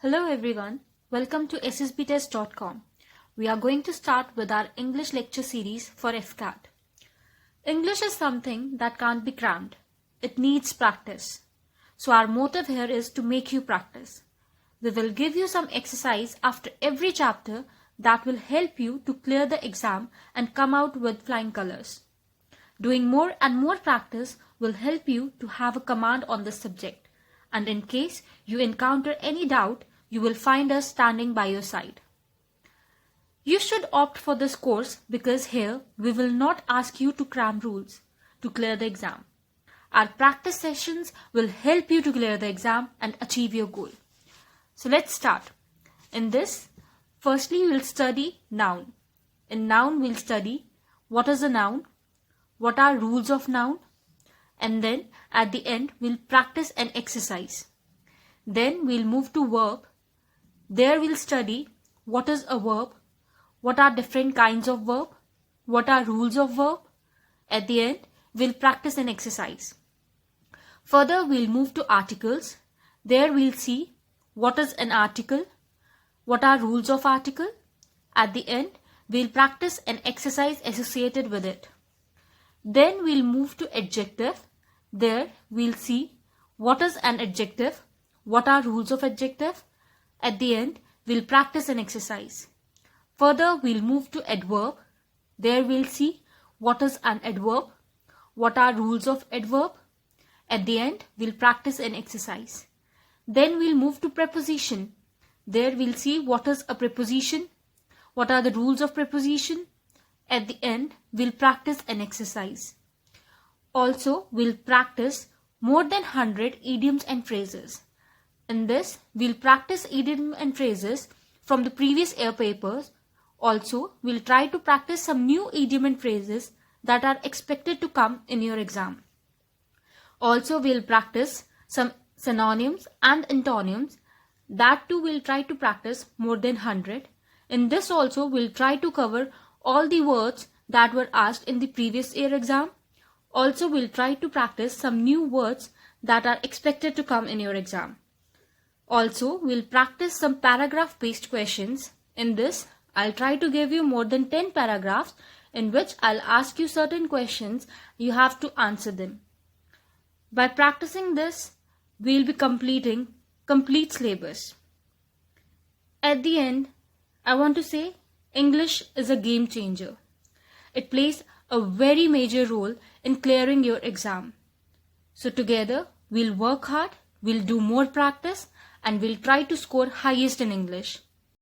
Hello everyone, welcome to ssbtest.com. We are going to start with our English lecture series for FCAT. English is something that can't be crammed. It needs practice. So our motive here is to make you practice. We will give you some exercise after every chapter that will help you to clear the exam and come out with flying colors. Doing more and more practice will help you to have a command on this subject. And in case you encounter any doubt, you will find us standing by your side. You should opt for this course because here we will not ask you to cram rules to clear the exam. Our practice sessions will help you to clear the exam and achieve your goal. So let's start. In this, firstly we will study noun. In noun we'll study what is a noun, what are rules of noun, and then at the end we'll practice an exercise. Then we'll move to verb. There we'll study what is a verb, what are different kinds of verb, what are rules of verb. At the end we'll practice an exercise. Further we'll move to articles. There we'll see what is an article, what are rules of article. At the end we'll practice an exercise associated with it. Then we'll move to adjective. There we'll see what is an adjective, what are rules of adjective. At the end we'll practice an exercise. Further we'll move to adverb. There we'll see what is an adverb, what are rules of adverb. At the end we'll practice an exercise. Then we'll move to preposition. There we'll see what is a preposition, what are the rules of preposition. At the end we'll practice an exercise. Also we'll practice more than 100 idioms and phrases. In this we'll practice idioms and phrases from the previous year papers. Also we'll try to practice some new idiom and phrases that are expected to come in your exam. Also we'll practice some synonyms and antonyms. That too we'll try to practice more than 100. In this also we'll try to cover all the words that were asked in the previous year exam. Also we'll try to practice some new words that are expected to come in your exam. Also we'll practice some paragraph based questions. In this I'll try to give you more than 10 paragraphs in which I'll ask you certain questions. You have to answer them. By practicing this we'll be completing complete syllabus. At the end I want to say English is a game changer. It plays a very major role in clearing your exam. So together we'll work hard, we'll do more practice, and we'll try to score highest in English.